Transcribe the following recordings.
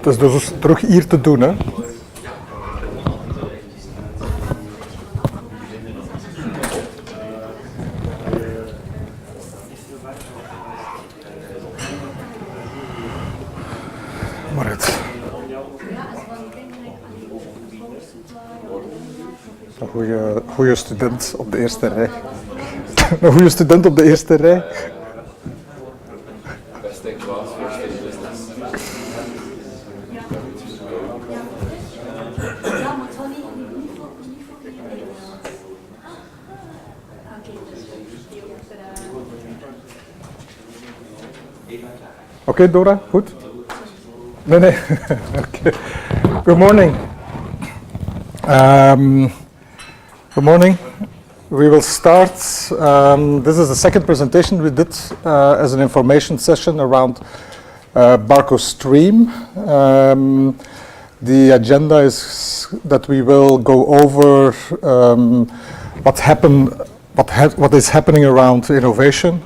Het is dus terug hier te doen, hè? Maar het. Een goede student op de eerste rij. Een goede student op de eerste rij. Oké, Dora, goed? Nee. Okay. Good morning. Good morning. We will start. This is the second presentation we did as an information session around Barco Stream. The agenda is that we will go over what is happening around innovation,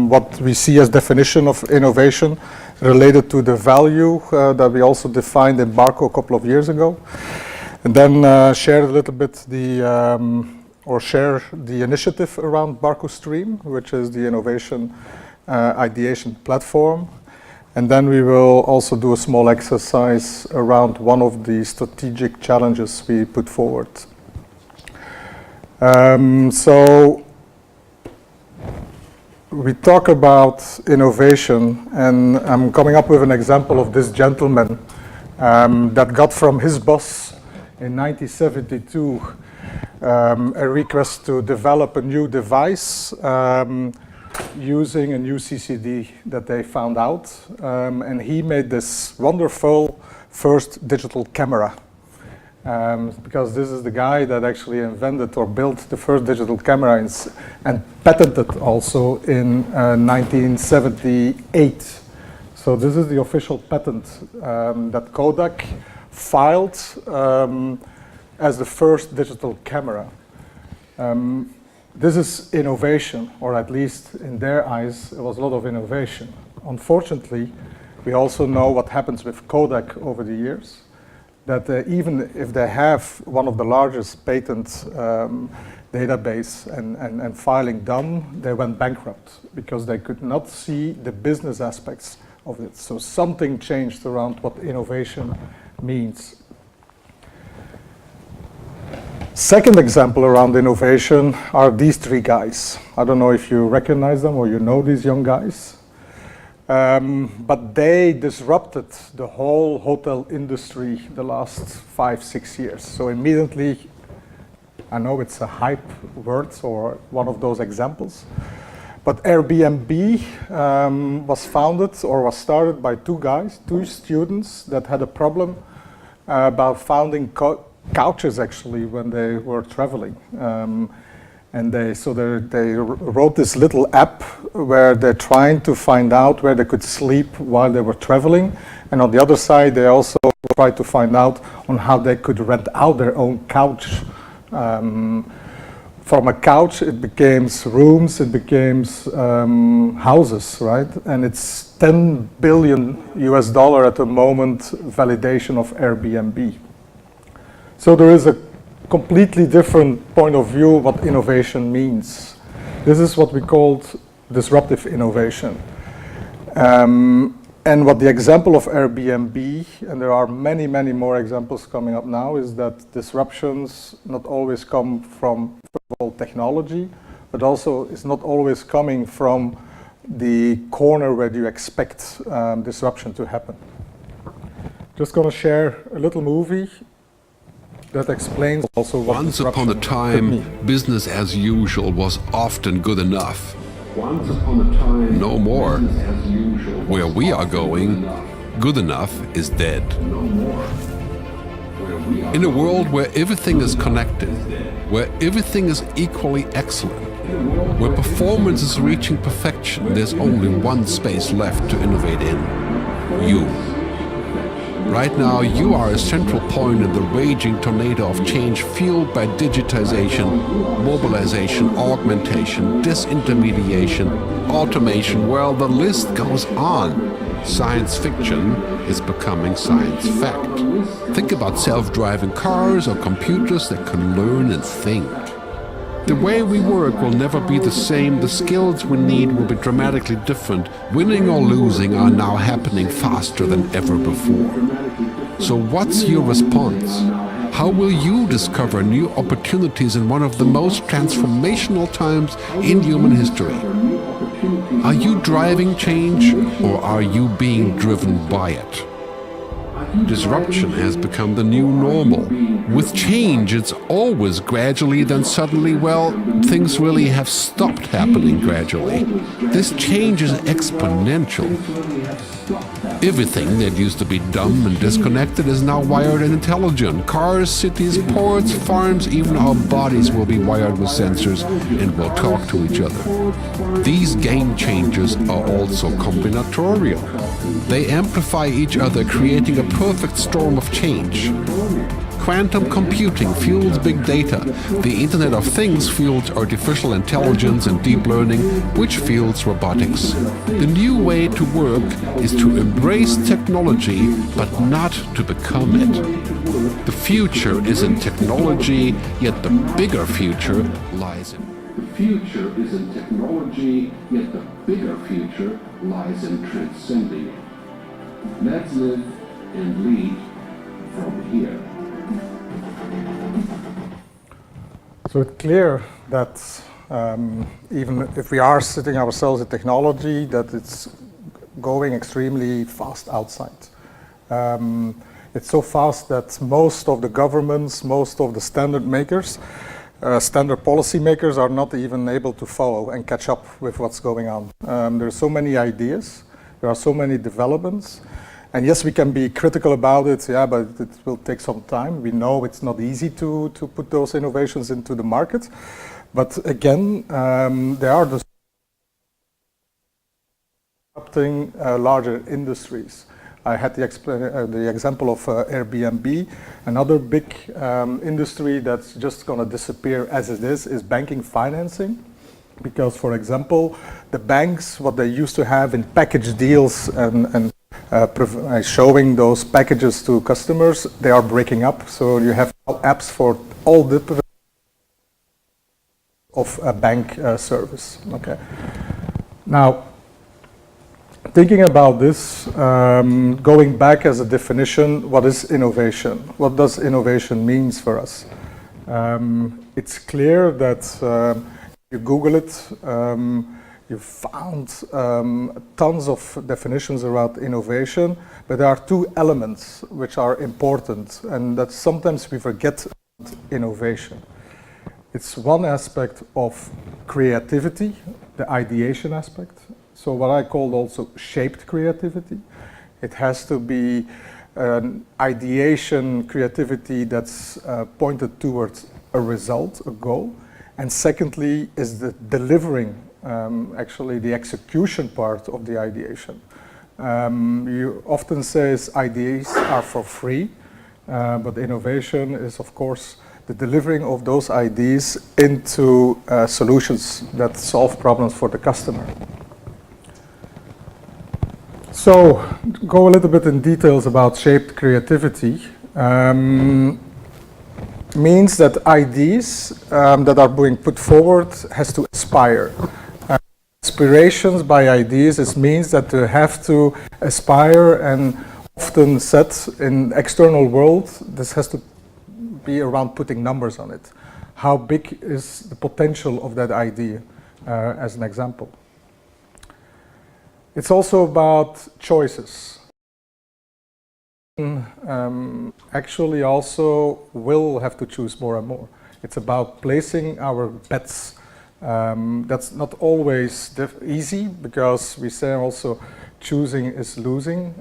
what we see as definition of innovation related to the value that we also defined in Barco a couple of years ago, and then share a little bit share the initiative around Barco Stream, which is the innovation ideation platform. And then we will also do a small exercise around one of the strategic challenges we put forward. So we talk about innovation, and I'm coming up with an example of this gentleman that got from his boss in 1972 a request to develop a new device using a new CCD that they found out, and he made this wonderful first digital camera. Because this is the guy that actually invented or built the first digital camera and patented also in 1978. So this is the official patent that Kodak filed as the first digital camera. This is innovation, or at least in their eyes, it was a lot of innovation. Unfortunately, we also know what happens with Kodak over the years, that even if they have one of the largest patent database and filing done, they went bankrupt because they could not see the business aspects of it. So something changed around what innovation means. Second example around innovation are these three guys. I don't know if you recognize them or you know these young guys. But they disrupted the whole hotel industry the last 5-6 years. So immediately, I know it's a hype word or one of those examples, but Airbnb was founded or was started by two students that had a problem about finding couches actually when they were traveling. And they wrote this little app where they're trying to find out where they could sleep while they were traveling. And on the other side, they also tried to find out on how they could rent out their own couch. From a couch, it became rooms, it became houses, right? And it's $10 billion at the moment validation of Airbnb. So there is a completely different point of view what innovation means. This is what we called disruptive innovation. And what the example of Airbnb, and there are many, many more examples coming up now, is that disruptions not always come from technology, but also it's not always coming from the corner where you expect disruption to happen. Just going to share a little movie that explains also what Once upon a time, business as usual was often good enough. Once upon a time, No more. business as usual Where was we are often going, good enough is dead. No more. Where we are In a world where everything is connected, where everything is equally excellent, where performance is reaching perfection, there's only one space left to innovate in. you. Right now, you are a central point in the raging tornado of change fueled by digitization, mobilization, augmentation, disintermediation, automation. Well, the list goes on. Science fiction is becoming science fact. Think about self-driving cars or computers that can learn and think. The way we work will never be the same. The skills we need will be dramatically different. Winning or losing are now happening faster than ever before. So what's your response? How will you discover new opportunities in one of the most transformational times in human history? Are you driving change or are you being driven by it? Disruption has become the new normal. With change, it's always gradually, then suddenly, well, things really have stopped happening gradually. This change is exponential. Everything that used to be dumb and disconnected is now wired and intelligent. Cars, cities, ports, farms, even our bodies will be wired with sensors and will talk to each other. These game changers are also combinatorial. They amplify each other, creating a perfect storm of change. Quantum computing fuels big data. The Internet of Things fuels artificial intelligence and deep learning, which fuels robotics. The new way to work is to embrace technology, but not to become it. The future is in technology, yet the bigger future lies in. The future is in technology, yet the bigger future lies in transcending it. Let's live and lead from here. So it's clear that even if we are sitting ourselves in technology, that it's going extremely fast outside. It's so fast that most of the governments, most of the standard makers, standard policy makers are not even able to follow and catch up with what's going on. There are so many ideas, there are so many developments. And yes, we can be critical about it, yeah, but it will take some time. We know it's not easy to put those innovations into the market. But again, there are disrupting larger industries. I had the example of Airbnb. Another big industry that's just going to disappear as it is banking financing. Because, for example, the banks, what they used to have in package deals and showing those packages to customers, they are breaking up. So you have apps for all the of a bank service. Okay. Now, thinking about this, going back as a definition, what is innovation? What does innovation means for us? It's clear that you Google it, you found tons of definitions around innovation, but there are two elements which are important, and that sometimes we forget innovation. It's one aspect of creativity, the ideation aspect. So what I called also shaped creativity. It has to be an ideation creativity that's pointed towards a result, a goal. And secondly is the delivering, actually the execution part of the ideation. You often say ideas are for free, but innovation is of course the delivering of those ideas into solutions that solve problems for the customer. So, go a little bit in details about shaped creativity. Means that ideas that are being put forward has to aspire. Inspirations by ideas means that they have to aspire, and often set in external world, this has to be around putting numbers on it. How big is the potential of that idea, as an example. It's also about choices. Actually also will have to choose more and more. It's about placing our bets. That's not always easy, because we say also choosing is losing,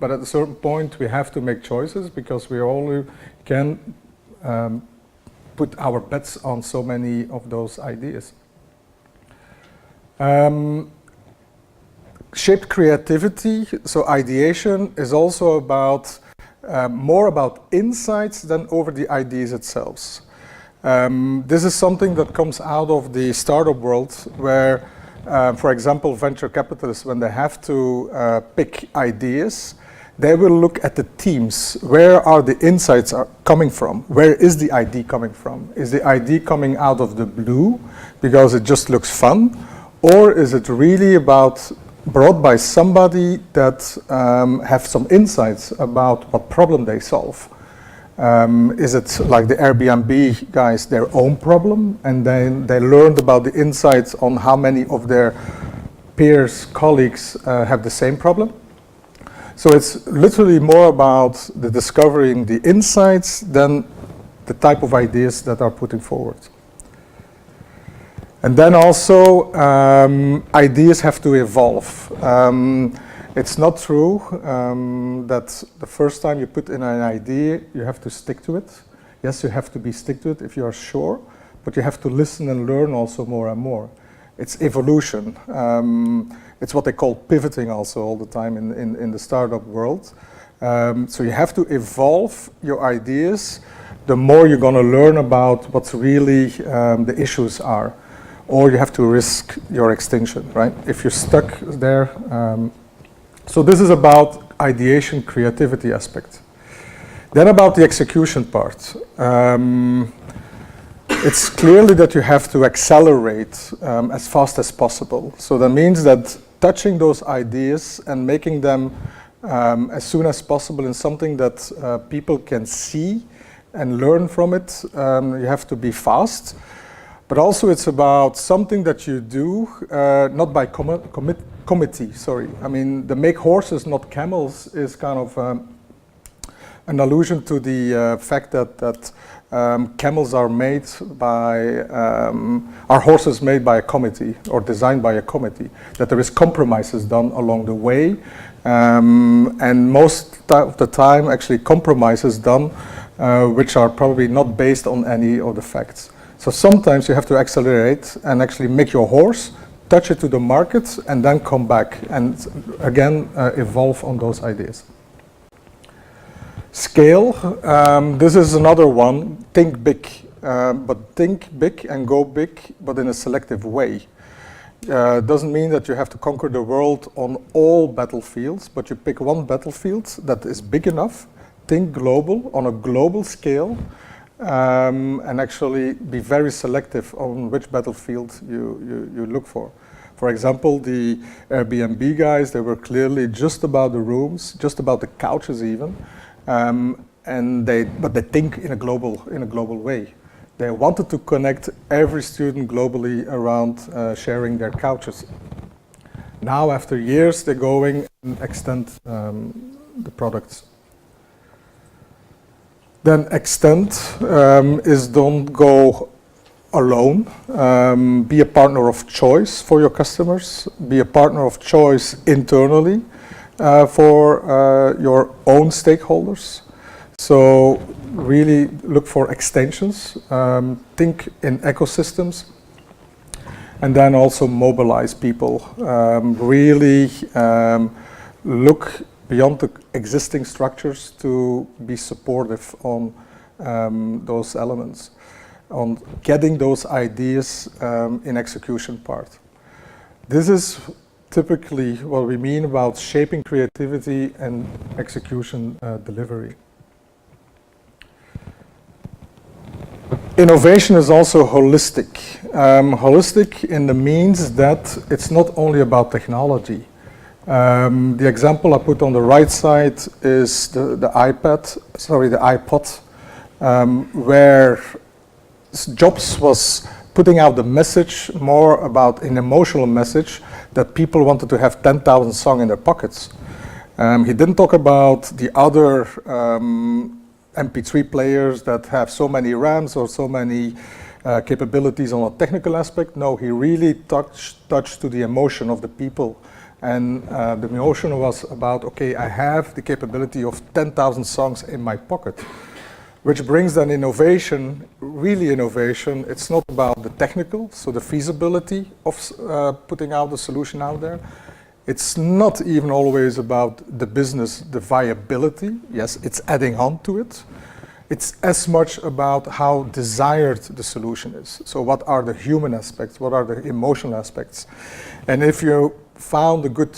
but at a certain point we have to make choices, because we only can put our bets on so many of those ideas. shaped creativity, so ideation, is also about more about insights than over the ideas itself. This is something that comes out of the startup world where, for example, venture capitalists, when they have to pick ideas, they will look at the teams. Where are the insights coming from? Where is the idea coming from? Is the idea coming out of the blue because it just looks fun? Or is it really brought by somebody that have some insights about what problem they solve? Is it like the Airbnb guys, their own problem, and then they learned about the insights on how many of their peers, colleagues have the same problem? So it's literally more about the discovering the insights than the type of ideas that are putting forward. And then also, ideas have to evolve. It's not true that the first time you put in an idea, you have to stick to it. Yes, you have to stick to it if you are sure, but you have to listen and learn also more and more. It's evolution. It's what they call pivoting also all the time in the startup world. So you have to evolve your ideas, the more you're going to learn about what really the issues are. Or you have to risk your extinction, right? If you're stuck there. So this is about ideation, creativity aspect. Then about the execution part. It's clearly that you have to accelerate as fast as possible. So that means that touching those ideas and making them as soon as possible in something that people can see and learn from it, you have to be fast. But also it's about something that you do, not by committee, sorry. I mean, the make horses, not camels is kind of an allusion to the fact that camels are made by, are horses made by a committee or designed by a committee, that there is compromises done along the way. And most of the time actually compromises done which are probably not based on any of the facts. So sometimes you have to accelerate and actually make your horse, touch it to the market, and then come back and again evolve on those ideas. Scale, this is another one. Think big, but think big and go big, but in a selective way. Doesn't mean that you have to conquer the world on all battlefields, but you pick one battlefield that is big enough, think global, on a global scale, and actually be very selective on which battlefield you look for. For example, the Airbnb guys, they were clearly just about the rooms, just about the couches even, but they think in a global way. They wanted to connect every student globally around sharing their couches. Now, after years, they're going and extend the products. Then extend is don't go alone. Be a partner of choice for your customers. Be a partner of choice internally for your own stakeholders. So really look for extensions. Think in ecosystems. And then also mobilize people. Really look beyond the existing structures to be supportive on those elements, on getting those ideas in execution part. This is typically what we mean about shaping creativity and execution delivery. Innovation is also holistic. Holistic in the means that it's not only about technology. The example I put on the right side is the iPod, where Jobs was putting out the message more about an emotional message that people wanted to have 10,000 songs in their pockets. He didn't talk about the other MP3 players that have so many RAMs or so many capabilities on a technical aspect. No, he really touched to the emotion of the people. And the emotion was about, okay, I have the capability of 10,000 songs in my pocket, which brings then innovation, really innovation. It's not about the technical, so the feasibility of putting out the solution out there. It's not even always about the business, the viability. Yes, it's adding on to it. It's as much about how desired the solution is. So what are the human aspects? What are the emotional aspects? And if you found a good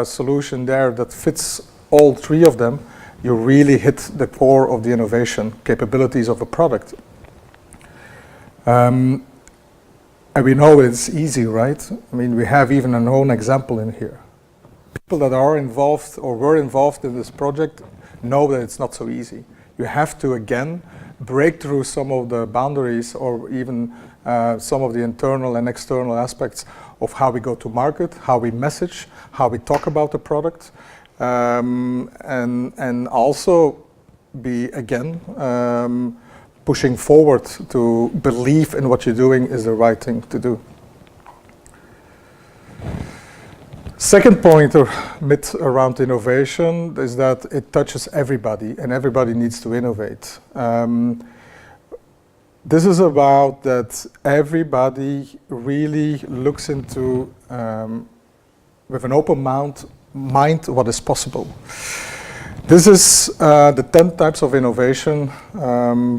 solution there that fits all three of them, you really hit the core of the innovation capabilities of a product. And we know it's easy, right? I mean, we have even an own example in here. People that are involved or were involved in this project know that it's not so easy. You have to, again, break through some of the boundaries or even some of the internal and external aspects of how we go to market, how we message, how we talk about the product, and also be, again, pushing forward to believe in what you're doing is the right thing to do. Second point or myth around innovation is that it touches everybody and everybody needs to innovate. This is about that everybody really looks into, with an open mind, what is possible. This is the 10 types of innovation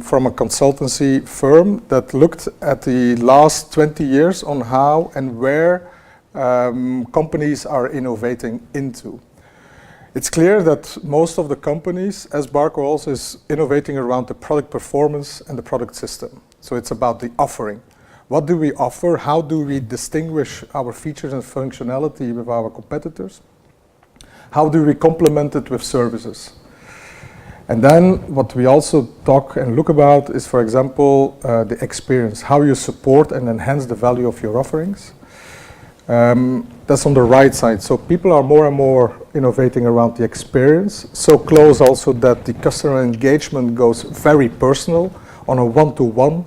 from a consultancy firm that looked at the last 20 years on how and where companies are innovating into. It's clear that most of the companies, as Barco also, is innovating around the product performance and the product system. So it's about the offering. What do we offer? How do we distinguish our features and functionality with our competitors? How do we complement it with services? And then what we also talk and look about is, for example, the experience, how you support and enhance the value of your offerings. That's on the right side. So people are more and more innovating around the experience, so close also that the customer engagement goes very personal on a one-to-one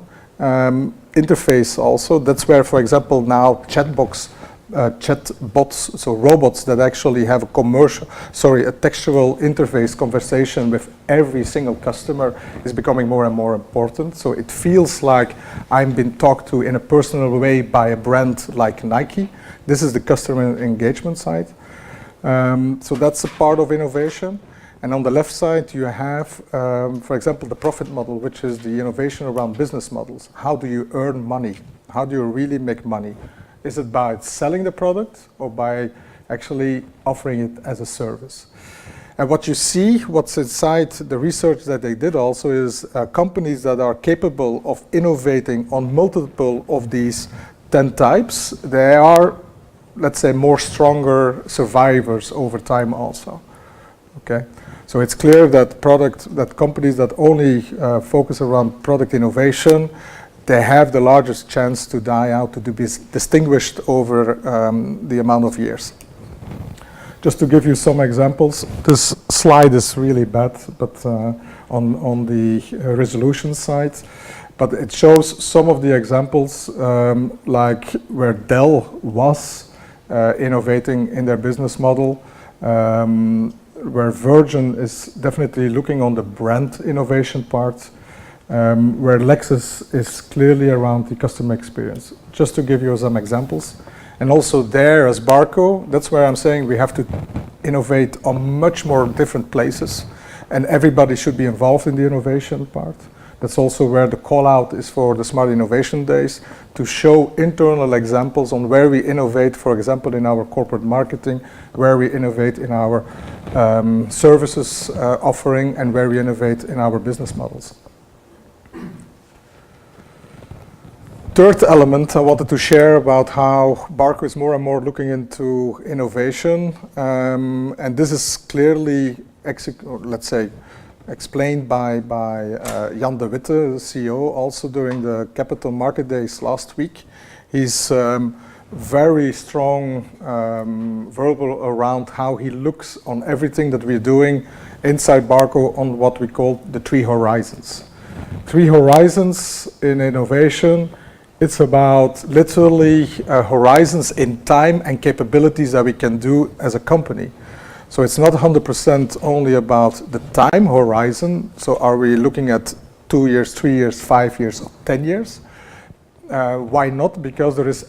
interface also. That's where, for example, now chatbots, so robots that actually have a textual interface conversation with every single customer is becoming more and more important. So it feels like I'm being talked to in a personal way by a brand like Nike. This is the customer engagement side. So that's a part of innovation. And on the left side, you have, for example, the profit model, which is the innovation around business models. How do you earn money? How do you really make money? Is it by selling the product or by actually offering it as a service? And what you see, what's inside the research that they did also is companies that are capable of innovating on multiple of these 10 types, they are, let's say, more stronger survivors over time also. Okay? So it's clear that companies that only focus around product innovation, they have the largest chance to die out, to be distinguished over the amount of years. Just to give you some examples, this slide is really bad, but on the resolution side, but it shows some of the examples like where Dell was innovating in their business model, where Virgin is definitely looking on the brand innovation part, where Lexus is clearly around the customer experience. Just to give you some examples. And also there as Barco, that's where I'm saying we have to innovate on much more different places, and everybody should be involved in the innovation part. That's also where the call out is for the Smart Innovation Days, to show internal examples on where we innovate, for example, in our corporate marketing, where we innovate in our services offering, and where we innovate in our business models. Third element I wanted to share about how Barco is more and more looking into innovation, and this is clearly, let's say, explained by Jan de Witte, the CEO, also during the Capital Market Days last week. He's very strong verbal around how he looks on everything that we're doing inside Barco on what we call the 3 horizons. 3 horizons in innovation. It's about literally horizons in time and capabilities that we can do as a company. So it's not 100% only about the time horizon. So are we looking at 2 years, 3 years, 5 years, or 10 years? Why not? Because there is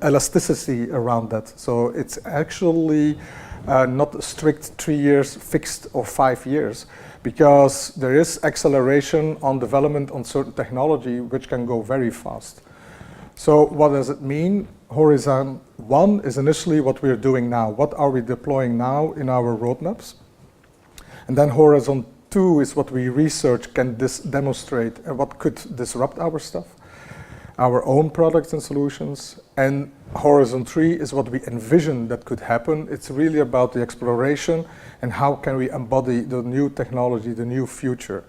elasticity around that. So it's actually not a strict 3 years fixed or 5 years, because there is acceleration on development on certain technology which can go very fast. So what does it mean? Horizon 1 is initially what we're doing now. What are we deploying now in our roadmaps? And then Horizon 2 is what we research can demonstrate and what could disrupt our stuff, our own products and solutions. And Horizon 3 is what we envision that could happen. It's really about the exploration and how can we embody the new technology, the new future.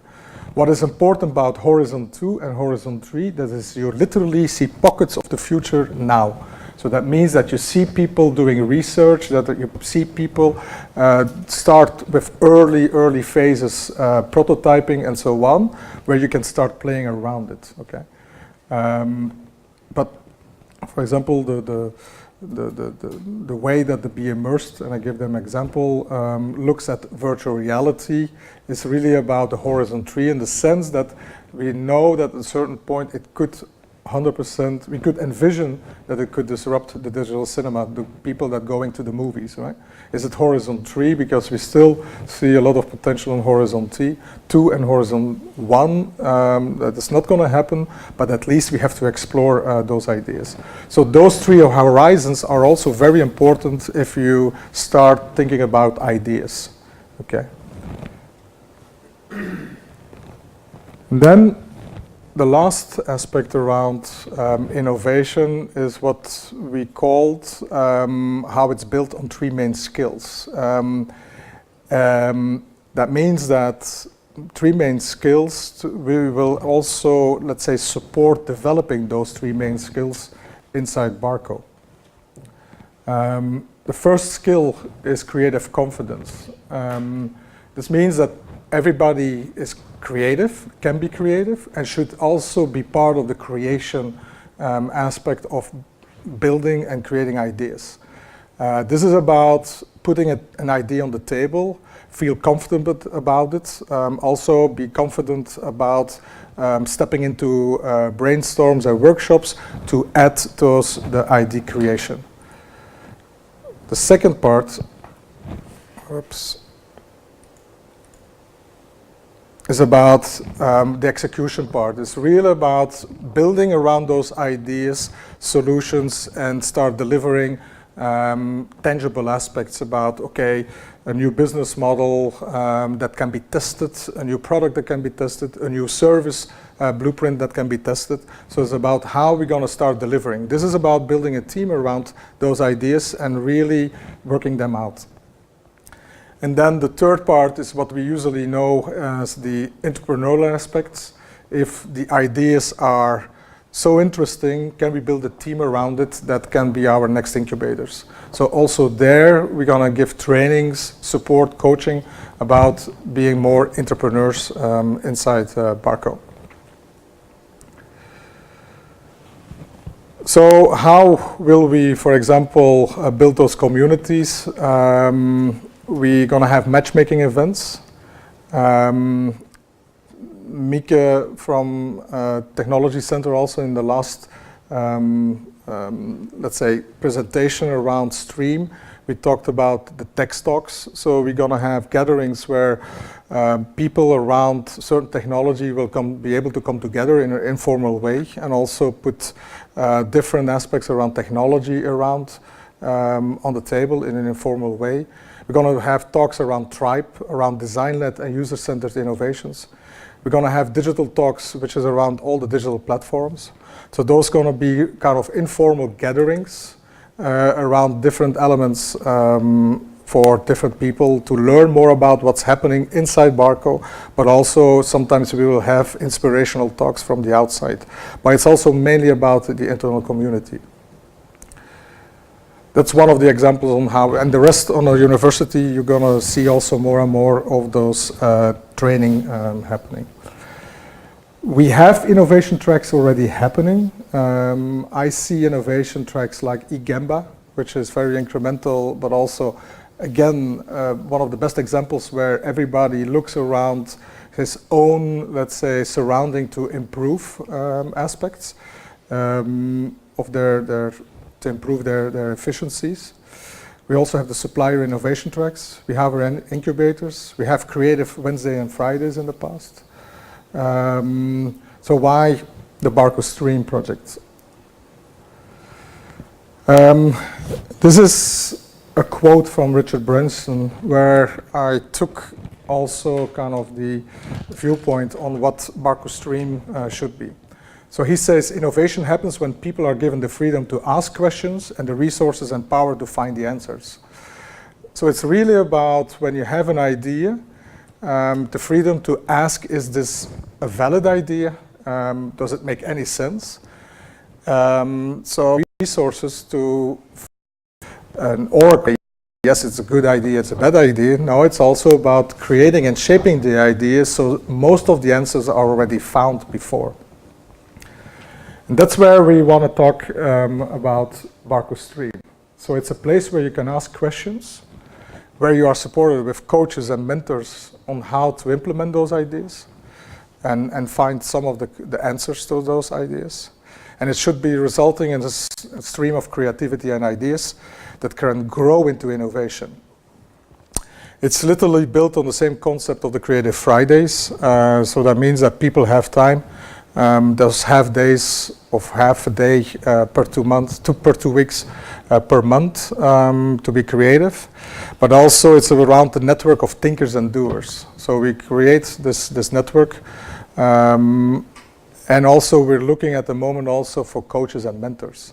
What is important about Horizon 2 and Horizon 3, that is you literally see pockets of the future now. So that means that you see people doing research, that you see people start with early phases, prototyping and so on, where you can start playing around it, okay? But for example, the way that the Be Immersed, and I give them example, looks at virtual reality is really about the Horizon 3 in the sense that we know that at a certain point it could 100%, we could envision that it could disrupt the digital cinema, the people that go into the movies, right? Is it Horizon 3? Because we still see a lot of potential in Horizon 2 and Horizon 1. That is not going to happen, but at least we have to explore those ideas. So those 3 horizons are also very important if you start thinking about ideas, okay? And then the last aspect around innovation is what we called how it's built on 3 main skills. That means that 3 main skills, we will also, let's say, support developing those 3 main skills inside Barco. The first skill is creative confidence. This means that everybody is creative, can be creative, and should also be part of the creation aspect of building and creating ideas. This is about putting an idea on the table, feel confident about it, also be confident about stepping into brainstorms and workshops to add to the idea creation. The second part, is about the execution part. It's really about building around those ideas, solutions, and start delivering tangible aspects about, okay, a new business model that can be tested, a new product that can be tested, a new service blueprint that can be tested. So it's about how we're going to start delivering. This is about building a team around those ideas and really working them out. And then the third part is what we usually know as the entrepreneurial aspects. If the ideas are so interesting, can we build a team around it that can be our next incubators? So also there, we're gonna give trainings, support, coaching about being more entrepreneurs inside Barco. So how will we, for example, build those communities? We're going to have matchmaking events. Mieke from Technology Center also in the last, let's say, presentation around Stream, we talked about the tech talks. So we're going to have gatherings where people around certain technology will be able to come together in an informal way and also put different aspects around technology around on the table in an informal way. We're going to have talks around Tribe, around design-led and user-centered innovations. We're going to have digital talks, which is around all the digital platforms. So those are going to be kind of informal gatherings around different elements for different people to learn more about what's happening inside Barco, but also sometimes we will have inspirational talks from the outside. But it's also mainly about the internal community. That's one of the examples on how, and the rest on a university, you're going to see also more and more of those training happening. We have innovation tracks already happening. I see innovation tracks like eGamba, which is very incremental, but also, again, one of the best examples where everybody looks around, his own, let's say, surrounding to improve aspects of to improve their efficiencies. We also have the supplier innovation tracks. We have our incubators. We have creative Wednesday and Fridays in the past. So why the Barco Stream project? This is a quote from Richard Branson where I took also kind of the viewpoint on what Barco Stream should be. So he says, innovation happens when people are given the freedom to ask questions and the resources and power to find the answers. So it's really about when you have an idea, the freedom to ask, is this a valid idea? Does it make any sense? So resources to, or yes, it's a good idea, it's a bad idea. No, it's also about creating and shaping the ideas so most of the answers are already found before. And that's where we want to talk about Barco Stream. So it's a place where you can ask questions, where you are supported with coaches and mentors on how to implement those ideas and find some of the answers to those ideas. And it should be resulting in a stream of creativity and ideas that can grow into innovation. It's literally built on the same concept of the Creative Fridays. So that means that people have time. There's half days of half a day per 2 months, per 2 weeks per month to be creative. But also it's around the network of thinkers and doers. So we create this network. And also we're looking at the moment also for coaches and mentors.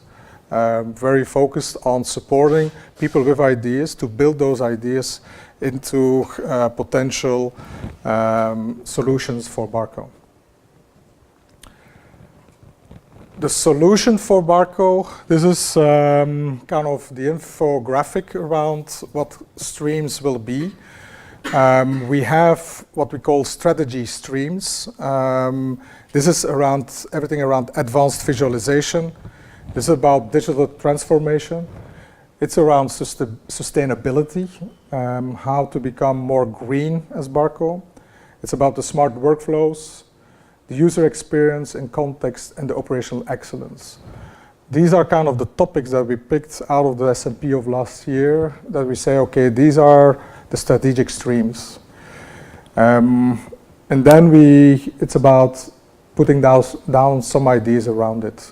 Very focused on supporting people with ideas to build those ideas into potential solutions for Barco. The solution for Barco, this is kind of the infographic around what streams will be. We have what we call strategy streams. This is around everything around advanced visualization. This is about digital transformation. It's around sustainability, how to become more green as Barco. It's about the smart workflows, the user experience in context, and the operational excellence. These are kind of the topics that we picked out of the S&P of last year that we say, okay, these are the strategic streams. And then it's about putting down some ideas around it.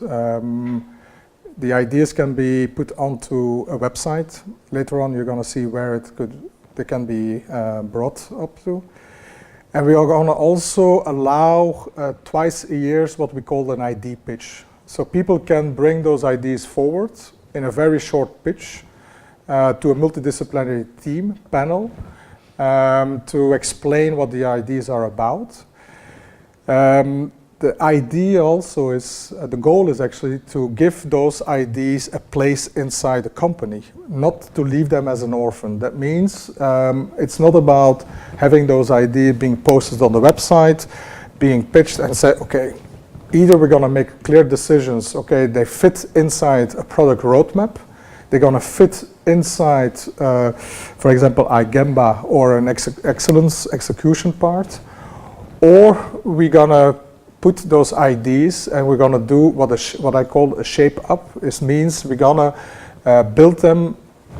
The ideas can be put onto a website. Later on, you're going to see where they can be brought up to. And we are going to also allow twice a year what we call an ID pitch. So people can bring those ideas forward in a very short pitch to a multidisciplinary team panel to explain what the ideas are about. The idea also is, the goal is actually to give those ideas a place inside the company, not to leave them as an orphan. That means it's not about having those ideas being posted on the website, being pitched and say, okay, either we're going to make clear decisions, okay, they fit inside a product roadmap, they're going to fit inside, for example, iGemba or an excellence execution part, or we're going to put those ideas and we're going to do what I call a shape up. It means we're going to build them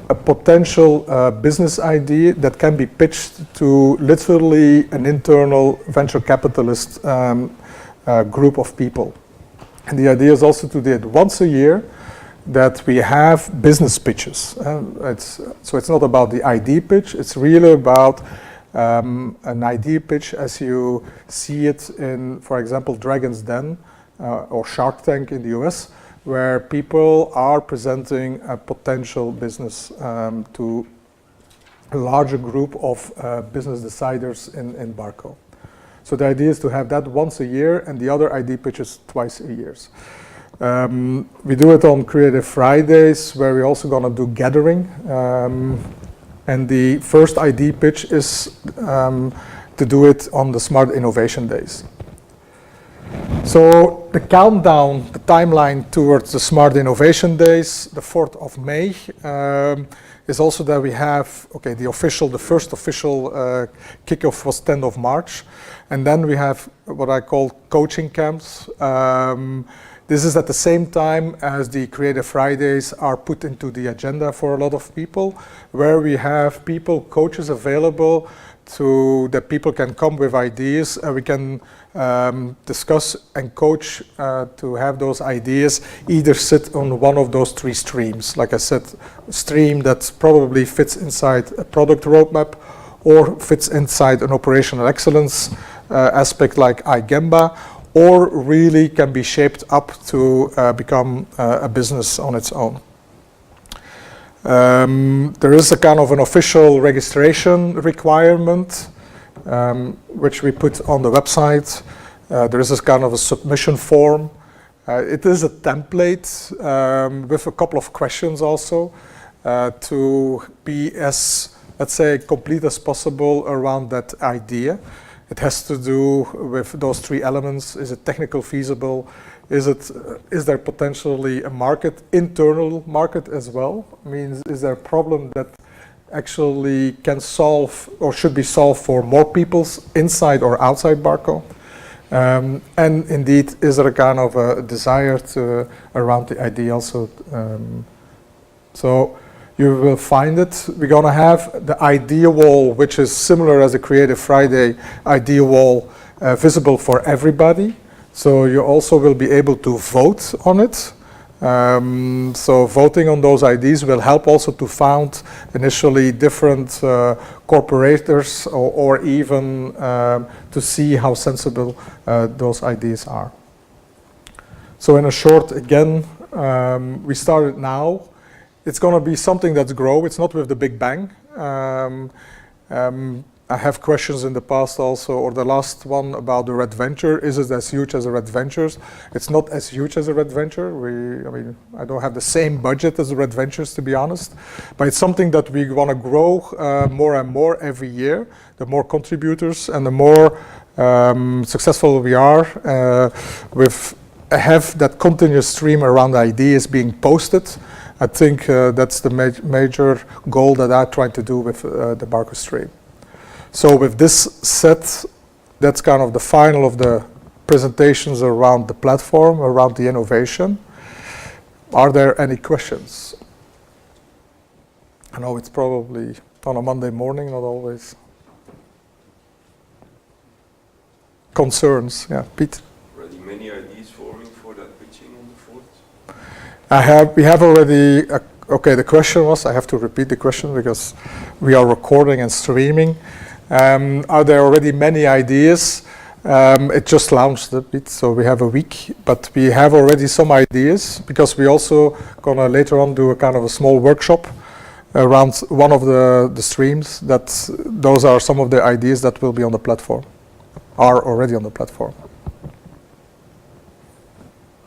a potential business idea that can be pitched to literally an internal venture capitalist group of people. And the idea is also to do it once a year, that we have business pitches. So it's not about the idea pitch, it's really about an idea pitch as you see it in, for example, Dragon's Den or Shark Tank in the US, where people are presenting a potential business to a larger group of business deciders in Barco. So the idea is to have that once a year and the other ID pitches twice a year. We do it on Creative Fridays, where we're also going to do gathering. And the first ID pitch is to do it on the Smart Innovation Days. So the countdown, the timeline towards the Smart Innovation Days, the 4th of May, is also that we have, okay, the first official kickoff was 10th of March. And then we have what I call coaching camps. This is at the same time as the Creative Fridays are put into the agenda for a lot of people, where we have coaches available that people can come with ideas, and we can discuss and coach to have those ideas either sit on one of those three streams. Like I said, stream that probably fits inside a product roadmap or fits inside an operational excellence aspect like iGemba, or really can be shaped up to become a business on its own. There is a kind of an official registration requirement, which we put on the website. There is this kind of a submission form. It is a template with a couple of questions also to be as, let's say, complete as possible around that idea. It has to do with those three elements. Is it technical feasible? Is there potentially a market, internal market as well? I mean, is there a problem that actually can solve or should be solved for more people inside or outside Barco? And indeed, is there a kind of a desire around the idea also? So you will find it. We're going to have the idea wall, which is similar as the Creative Friday idea wall, visible for everybody. So you also will be able to vote on it. So voting on those ideas will help also to found initially different corporators or even to see how sensible those ideas are. So in a short, again, we started now. It's going to be something that's grow. It's not with the big bang. I have questions in the past also, or the last one about the Red Venture. Is it as huge as the Red Ventures? It's not as huge as a Red Venture. I don't have the same budget as the Red Ventures, to be honest. But it's something that we want to grow more and more every year. The more contributors and the more successful we are have that continuous stream around ideas being posted. I think that's the major goal that I'm trying to do with the Barco stream. So with this set, that's kind of the final of the presentations around the platform, around the innovation. Are there any questions? I know it's probably on a Monday morning, not always. Concerns, yeah, Piet? Already many ideas forming for that pitching on the 4th? We have already, okay, the question was, I have to repeat the question because we are recording and streaming. Are there already many ideas? It just launched a bit, so we have a week, but we have already some ideas because we also gonna later on do a kind of a small workshop around one of the streams. Those are some of the ideas that will be on the platform, are already on the platform.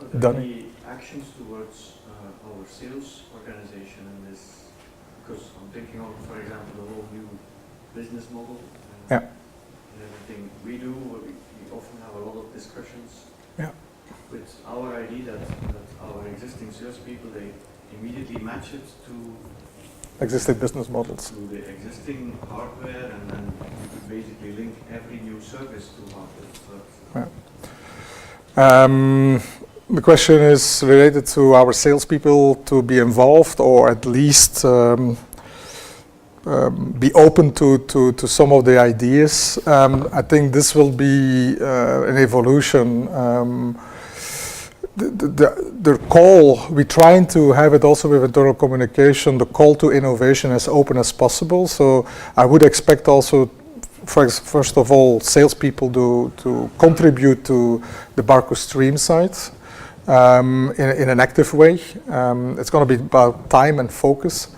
Are there any actions towards our sales organization in this? Because I'm thinking of, for example, the whole new business model. Yeah. And everything we do, we often have a lot of discussions with our idea that our existing salespeople, they immediately match it to Existing business models. To the existing hardware, and then you could basically link every new service to hardware. Yeah. The question is related to our salespeople to be involved, or at least be open to some of the ideas. I think this will be an evolution. The call, we're trying to have it also with internal communication, the call to innovation as open as possible. So I would expect also, first of all, salespeople to contribute to the Barco stream site in an active way. It's going to be about time and focus.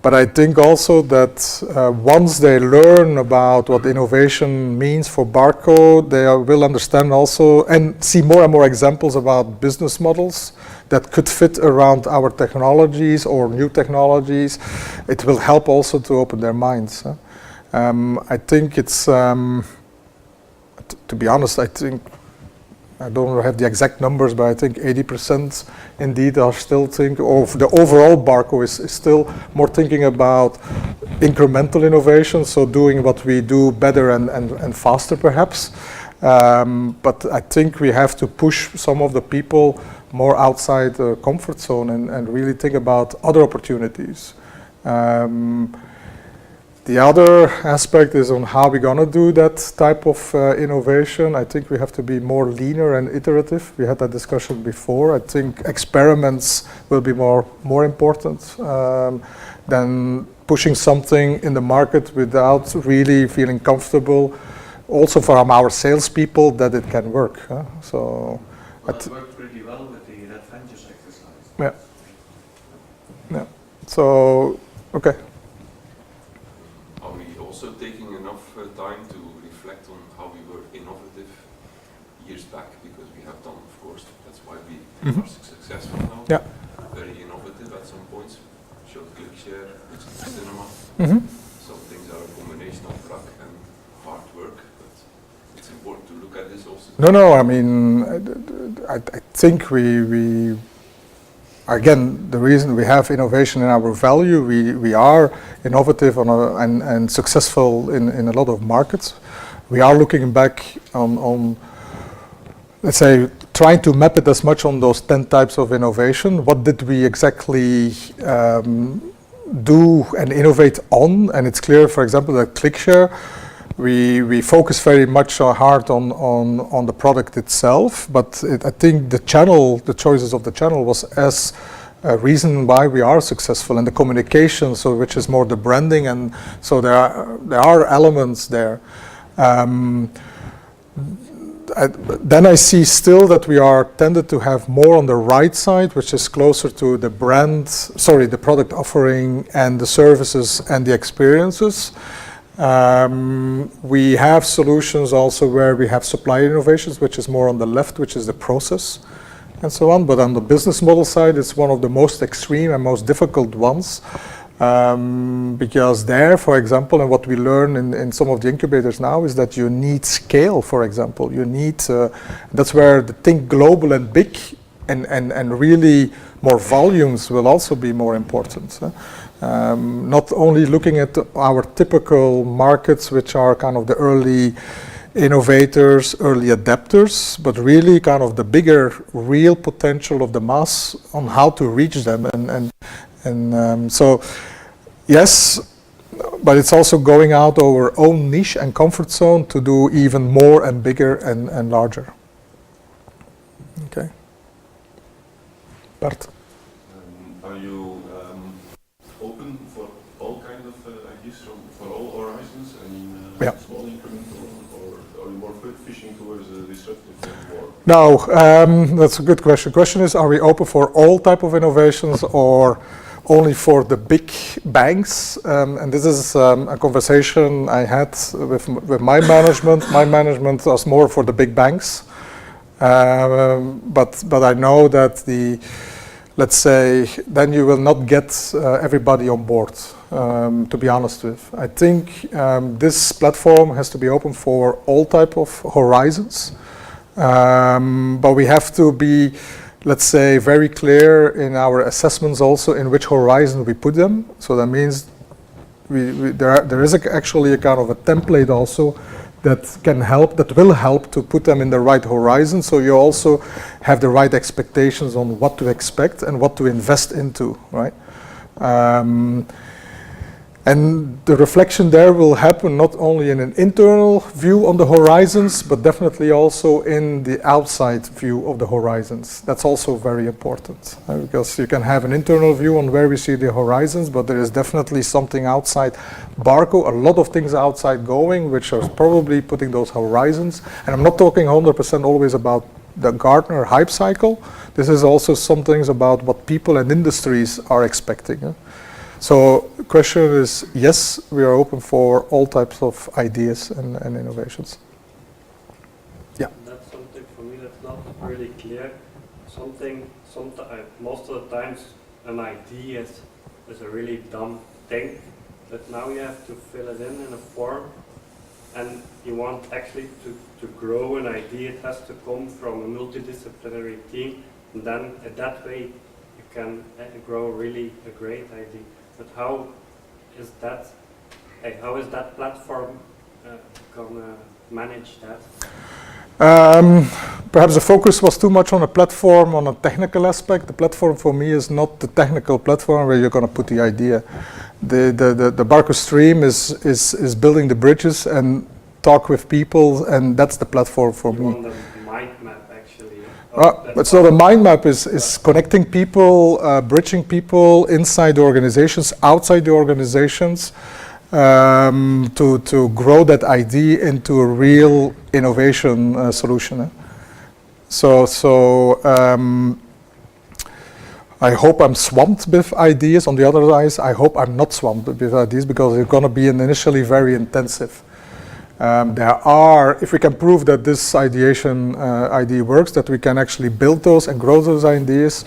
But I think also that once they learn about what innovation means for Barco, they will understand also and see more and more examples about business models that could fit around our technologies or new technologies. It will help also to open their minds. I think it's, to be honest, I think I don't have the exact numbers, but I think 80% indeed are still thinking, or the overall Barco is still more thinking about incremental innovation, so doing what we do better and faster perhaps. But I think we have to push some of the people more outside the comfort zone and really think about other opportunities. The other aspect is on how we're going to do that type of innovation. I think we have to be more leaner and iterative. We had that discussion before. I think experiments will be more important than pushing something in the market without really feeling comfortable, also from our salespeople, that it can work. So that worked pretty well with the Red Ventures exercise. Yeah. Yeah. So, okay. Are we also taking enough time to reflect on how we were innovative years back? Because we have done, of course, that's why we are successful now. Yeah. Very innovative at some points. Showed ClickShare, which is cinema. Some things are a combination of luck and hard work, but it's important to look at this also. No, I mean, I think we again, the reason we have innovation in our value, we are innovative and successful in a lot of markets. We are looking back on, let's say, trying to map it as much on those 10 types of innovation. What did we exactly do and innovate on? And it's clear, for example, that ClickShare, we focus very much hard on the product itself, but I think the choices of the channel was as a reason why we are successful, and the communication, so which is more the branding, and so there are elements there. Then I see still that we are tended to have more on the right side, which is closer to the the product offering and the services and the experiences. We have solutions also where we have supply innovations, which is more on the left, which is the process and so on. But on the business model side, it's one of the most extreme and most difficult ones. Because there, for example, and what we learn in some of the incubators now is that you need scale, for example. You need, that's where the think global and big and really more volumes will also be more important. Not only looking at our typical markets, which are kind of the early innovators, early adapters, but really kind of the bigger real potential of the mass on how to reach them. So yes, but it's also going out our own niche and comfort zone to do even more and bigger and larger. Okay. Bart. Are you open for all kinds of ideas for all horizons? I mean, Yeah. small incremental, or are you more fishing towards disruptive and more? No, that's a good question. Question is, are we open for all type of innovations or only for the big banks? And this is a conversation I had with my management. My management was more for the big banks. But I know that let's say, then you will not get everybody on board, to be honest with. I think this platform has to be open for all type of horizons. But we have to be, let's say, very clear in our assessments also in which horizon we put them. So that means there is actually a kind of a template also that will help to put them in the right horizon, so you also have the right expectations on what to expect and what to invest into, right? And the reflection there will happen not only in an internal view on the horizons, but definitely also in the outside view of the horizons. That's also very important, because you can have an internal view on where we see the horizons, but there is definitely something outside Barco, a lot of things outside going, which are probably putting those horizons. And I'm not talking 100% always about the Gartner hype cycle. This is also some things about what people and industries are expecting. So the question is, yes, we are open for all types of ideas and innovations. Yeah. That's something for me that's not really clear. Most of the times an idea is a really dumb thing, but now you have to fill it in a form and you want actually to grow an idea, it has to come from a multidisciplinary team, and then that way you can grow really a great idea. But how is that platform gonna manage that? Perhaps the focus was too much on a platform, on a technical aspect. The platform for me is not the technical platform where you're going to put the idea. The Barco stream is building the bridges and talk with people, and that's the platform for me. On the mind map, actually. But so the mind map is connecting people, bridging people inside the organizations, outside the organizations, to grow that idea into a real innovation solution. So I hope I'm swamped with ideas. On the other side, I hope I'm not swamped with ideas, because it's going to be initially very intensive. If we can prove that this ideation idea works, that we can actually build those and grow those ideas,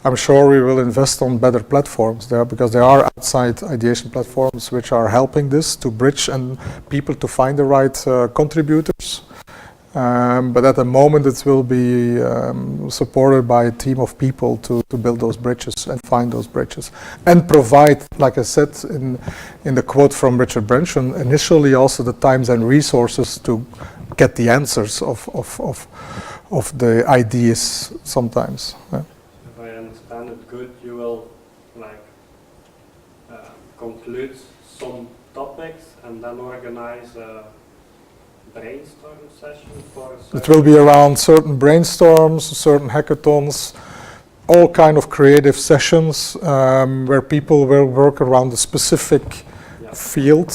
I'm sure we will invest on better platforms there, because there are outside ideation platforms which are helping this to bridge and people to find the right contributors. But at the moment it will be supported by a team of people to build those bridges and find those bridges and provide, like I said in the quote from Richard Branson, initially also the times and resources to get the answers of the ideas sometimes. Yeah. If I understand it good, you will conclude some topics and then organize a brainstorm session for a It will be around certain brainstorms, certain hackathons, all kind of creative sessions where people will work around a specific field.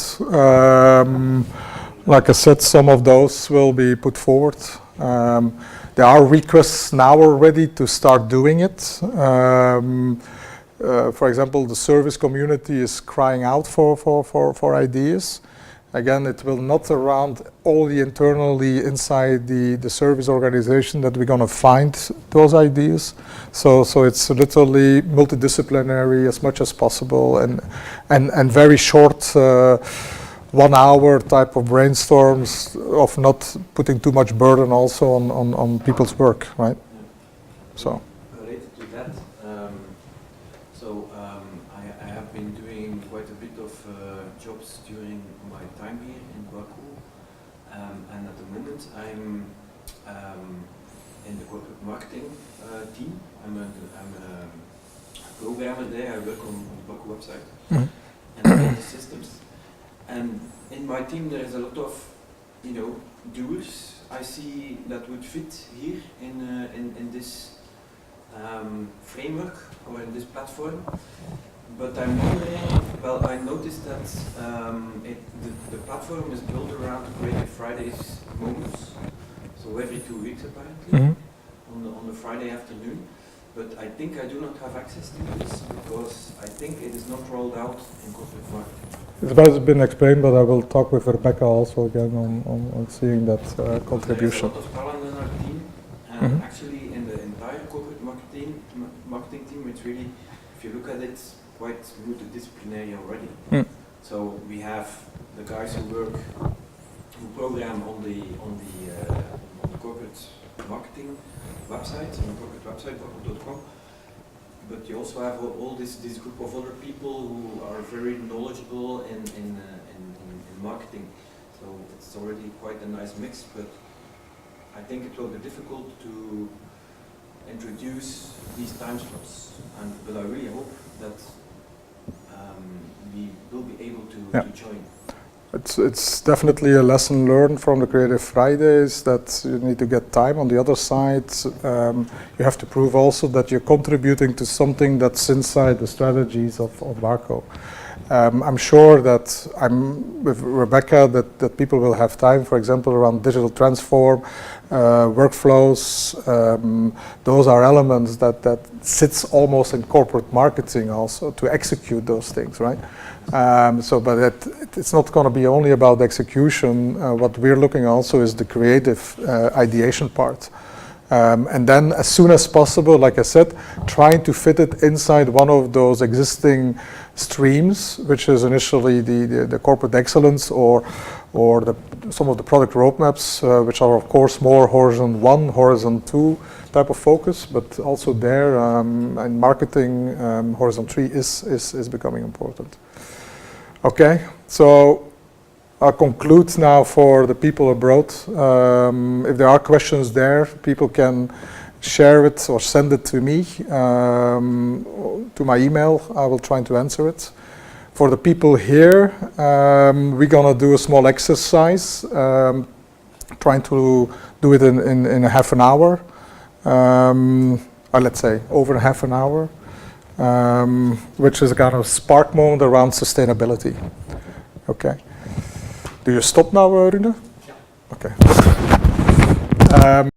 Like I said, some of those will be put forward. There are requests now already to start doing it. For example, the service community is crying out for ideas. Again, it will not around all the internally inside the service organization that we're going to find those ideas. So it's literally multidisciplinary as much as possible, and very short 1 hour type of brainstorms of not putting too much burden also on people's work, right? So. Related to that, I have been doing quite a bit of jobs during my time here in Barco, and at the moment I'm in the corporate marketing team. I'm a programmer there. I work on the Barco website and all the systems. And in my team there is a lot of, doers I see that would fit here in this framework or in this platform. But I'm wondering, I noticed that the platform is built around Creative Fridays moments, so every 2 weeks apparently, on the Friday afternoon. But I think I do not have access to this because I think it is not rolled out in corporate marketing. It's about been explained, but I will talk with Rebecca also again on seeing that contribution. There's a lot of talent in our team, and actually in the entire corporate marketing team, it's really, if you look at it, quite multidisciplinary already. So we have the guys who program on the corporate marketing website, on the corporate website, barco.com. But you also have all this group of other people who are very knowledgeable in marketing. So it's already quite a nice mix, but I think it will be difficult to introduce these time slots. But I really hope that we will be able to join. It's definitely a lesson learned from the Creative Fridays that you need to get time. On the other side, you have to prove also that you're contributing to something that's inside the strategies of Barco. I'm sure that with Rebecca that people will have time, for example, around digital transform, workflows. Those are elements that sits almost in corporate marketing also to execute those things, right? But it's not going to be only about execution. What we're looking also is the creative ideation part. And then as soon as possible, like I said, trying to fit it inside one of those existing streams, which is initially the corporate excellence or some of the product roadmaps, which are of course more horizon 1, horizon 2 type of focus, but also there in marketing, horizon 3 is becoming important. Okay, so I'll conclude now for the people abroad. If there are questions there, people can share it or send it to me, to my email. I will try to answer it. For the people here, we're gonna do a small exercise, trying to do it in a half an hour, or let's say over a half an hour, which is a kind of spark moment around sustainability. Okay. Do you stop now, Rune? Yeah. Okay.